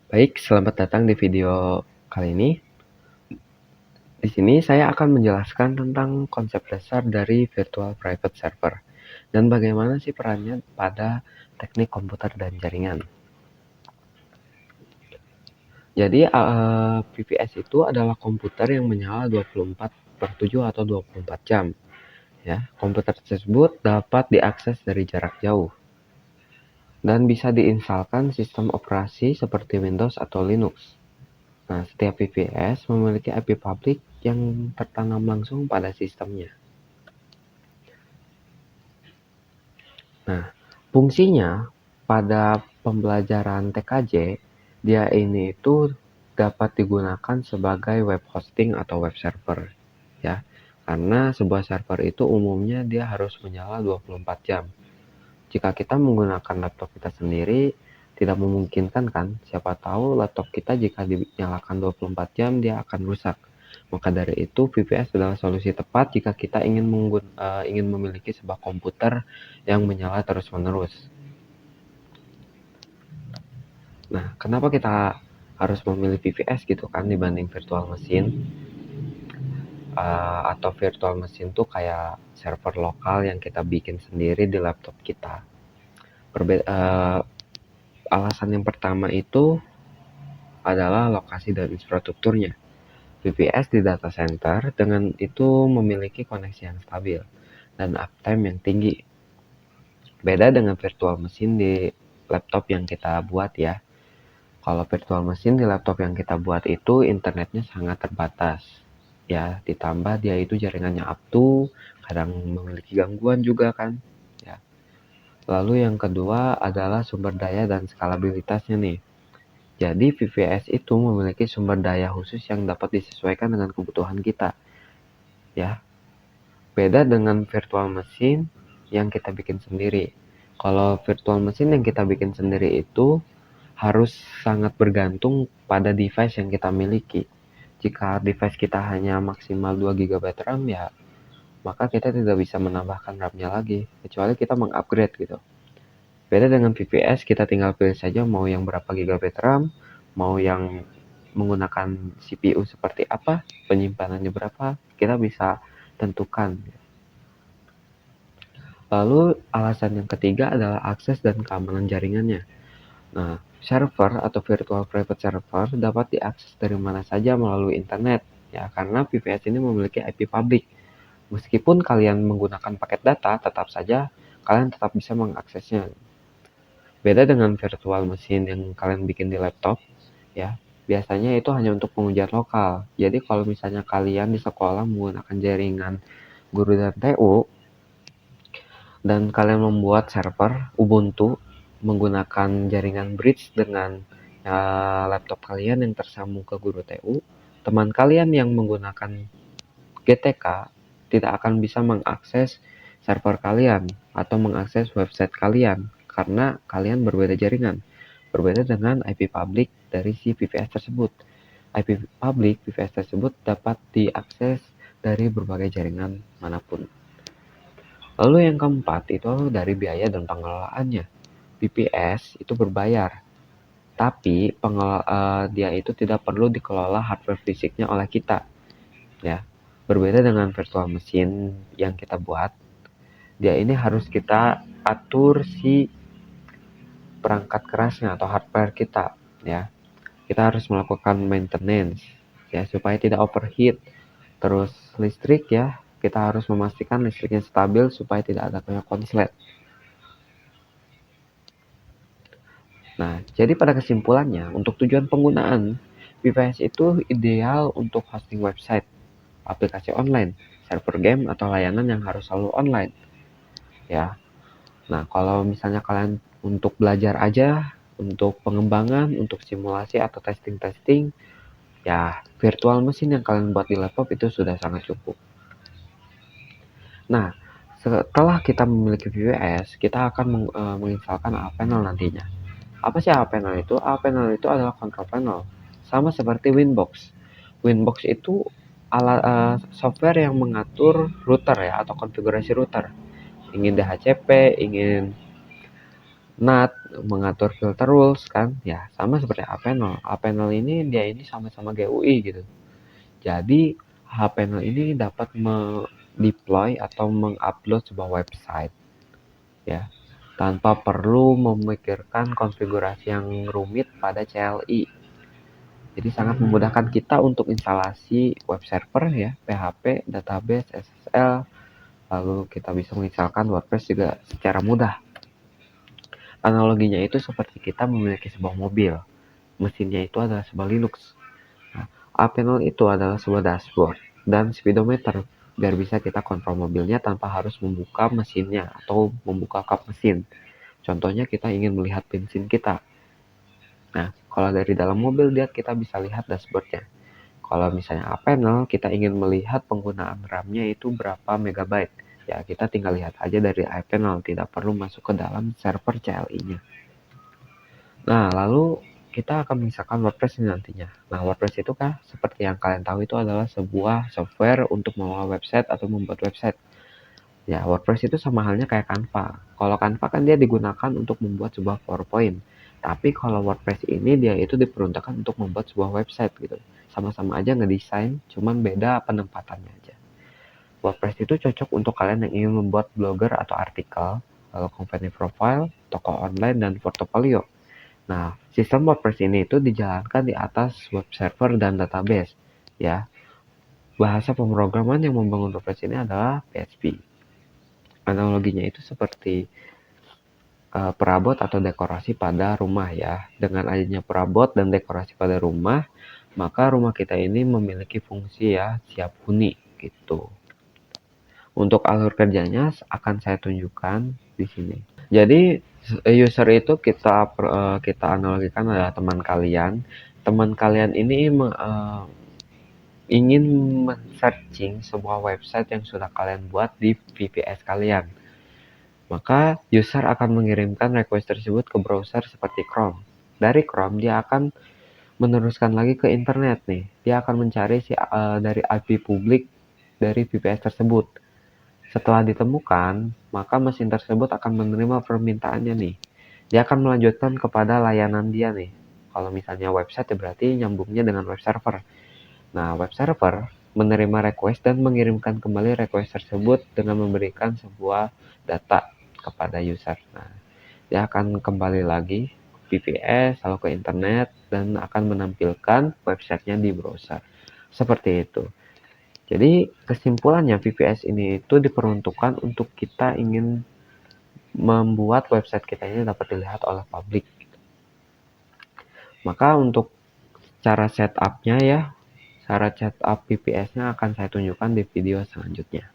Baik, selamat datang di video kali ini. Di sini saya akan menjelaskan tentang konsep dasar dari virtual private server dan bagaimana sih perannya pada teknik komputer dan jaringan. Jadi, VPS itu adalah komputer yang menyala 24/7 atau 24 jam. Ya, komputer tersebut dapat diakses dari jarak jauh dan bisa diinstalkan sistem operasi seperti Windows atau Linux. Nah, setiap VPS memiliki IP publik yang tertanam langsung pada sistemnya. Nah, fungsinya pada pembelajaran TKJ, dia ini itu dapat digunakan sebagai web hosting atau web server, ya. Karena sebuah server itu umumnya dia harus menyala 24 jam. Jika kita menggunakan laptop kita sendiri, tidak memungkinkan kan? Siapa tahu laptop kita jika dinyalakan 24 jam dia akan rusak. Maka dari itu, VPS adalah solusi tepat jika kita ingin memiliki sebuah komputer yang menyala terus-menerus. Nah, kenapa kita harus memilih VPS gitu kan dibanding virtual machine? Atau virtual machine tuh kayak server lokal yang kita bikin sendiri di laptop kita. Alasan yang pertama itu adalah lokasi dan infrastrukturnya. VPS di data center dengan itu memiliki koneksi yang stabil dan uptime yang tinggi. Beda dengan virtual machine di laptop yang kita buat ya. Kalau virtual machine di laptop yang kita buat itu internetnya sangat terbatas. Ya, ditambah dia itu jaringannya up to, kadang memiliki gangguan juga kan. Ya. Lalu yang kedua adalah sumber daya dan skalabilitasnya nih. Jadi VPS itu memiliki sumber daya khusus yang dapat disesuaikan dengan kebutuhan kita. Ya, beda dengan virtual machine yang kita bikin sendiri. Kalau virtual machine yang kita bikin sendiri itu harus sangat bergantung pada device yang kita miliki. Jika device kita hanya maksimal 2 GB RAM ya, maka kita tidak bisa menambahkan RAM-nya lagi, kecuali kita mengupgrade gitu. Beda dengan VPS, kita tinggal pilih saja mau yang berapa GB RAM, mau yang menggunakan CPU seperti apa, penyimpanannya berapa, kita bisa tentukan. Lalu alasan yang ketiga adalah akses dan keamanan jaringannya. Nah, server atau virtual private server dapat diakses dari mana saja melalui internet, ya karena VPS ini memiliki IP publik. Meskipun kalian menggunakan paket data, tetap saja kalian tetap bisa mengaksesnya. Beda dengan virtual machine yang kalian bikin di laptop, ya biasanya itu hanya untuk pengujian lokal. Jadi kalau misalnya kalian di sekolah menggunakan jaringan guru dan TU, dan kalian membuat server Ubuntu menggunakan jaringan bridge dengan laptop kalian yang tersambung ke guru TU, teman kalian yang menggunakan GTK tidak akan bisa mengakses server kalian atau mengakses website kalian karena kalian berbeda jaringan. Berbeda dengan IP public dari si VPS tersebut. IP public VPS tersebut dapat diakses dari berbagai jaringan manapun. Lalu yang keempat itu dari biaya dan pengelolaannya. VPS itu berbayar, tapi dia itu tidak perlu dikelola hardware fisiknya oleh kita, ya. Berbeda dengan virtual machine yang kita buat, dia ini harus kita atur si perangkat kerasnya atau hardware kita, ya. Kita harus melakukan maintenance, ya, supaya tidak overheat. Terus listrik ya, kita harus memastikan listriknya stabil supaya tidak ada konslet. Nah, jadi pada kesimpulannya, untuk tujuan penggunaan, VPS itu ideal untuk hosting website, aplikasi online, server game, atau layanan yang harus selalu online. Ya, nah kalau misalnya kalian untuk belajar aja, untuk pengembangan, untuk simulasi atau testing-testing, ya virtual machine yang kalian buat di laptop itu sudah sangat cukup. Nah, setelah kita memiliki VPS, kita akan menginstalkan AppPanel nantinya. Apa sih AppPanel itu? AppPanel itu adalah control panel, sama seperti Winbox. Winbox itu software yang mengatur router ya atau konfigurasi router. Ingin DHCP, ingin NAT mengatur filter rules kan, ya sama seperti aPanel. aPanel ini dia ini sama-sama GUI gitu. Jadi aPanel ini dapat deploy atau mengupload sebuah website ya tanpa perlu memikirkan konfigurasi yang rumit pada CLI. Jadi sangat memudahkan kita untuk instalasi web server ya, PHP, database, SSL, lalu kita bisa menginstalkan WordPress juga secara mudah. Analoginya itu seperti kita memiliki sebuah mobil. Mesinnya itu adalah sebuah Linux. Nah, aPanel itu adalah sebuah dashboard dan speedometer biar bisa kita kontrol mobilnya tanpa harus membuka mesinnya atau membuka kap mesin. Contohnya kita ingin melihat bensin kita. Nah, kalau dari dalam mobil kita bisa lihat dashboardnya. Kalau misalnya aPanel, kita ingin melihat penggunaan RAM-nya itu berapa megabyte. Ya, kita tinggal lihat aja dari aPanel, tidak perlu masuk ke dalam server CLI-nya. Nah, lalu kita akan mengisahkan WordPress ini nantinya. Nah, WordPress itu kan seperti yang kalian tahu itu adalah sebuah software untuk mengelola website atau membuat website. Ya, WordPress itu sama halnya kayak Canva. Kalau Canva kan dia digunakan untuk membuat sebuah PowerPoint. Tapi kalau WordPress ini dia itu diperuntukkan untuk membuat sebuah website gitu. Sama-sama aja ngedesain, cuman beda penempatannya aja. WordPress itu cocok untuk kalian yang ingin membuat blogger atau artikel, lalu company profile, toko online, dan portofolio. Nah, sistem WordPress ini itu dijalankan di atas web server dan database. Ya, bahasa pemrograman yang membangun WordPress ini adalah PHP. Analoginya itu seperti perabot atau dekorasi pada rumah ya. Dengan adanya perabot dan dekorasi pada rumah, maka rumah kita ini memiliki fungsi ya siap huni gitu. Untuk alur kerjanya akan saya tunjukkan di sini. Jadi user itu kita analogikan adalah teman kalian. Teman kalian ini ingin men-searching sebuah website yang sudah kalian buat di VPS kalian. Maka user akan mengirimkan request tersebut ke browser seperti Chrome. Dari Chrome dia akan meneruskan lagi ke internet nih. Dia akan mencari dari IP publik dari VPS tersebut. Setelah ditemukan, maka mesin tersebut akan menerima permintaannya nih. Dia akan melanjutkan kepada layanan dia nih. Kalau misalnya website ya berarti nyambungnya dengan web server. Nah, web server menerima request dan mengirimkan kembali request tersebut dengan memberikan sebuah data kepada user. Nah, dia akan kembali lagi ke VPS, lalu ke internet, dan akan menampilkan websitenya di browser. Seperti itu. Jadi kesimpulannya VPS ini itu diperuntukkan untuk kita ingin membuat website kita ini dapat dilihat oleh publik. Maka untuk cara setup-nya ya, cara setup VPS-nya akan saya tunjukkan di video selanjutnya.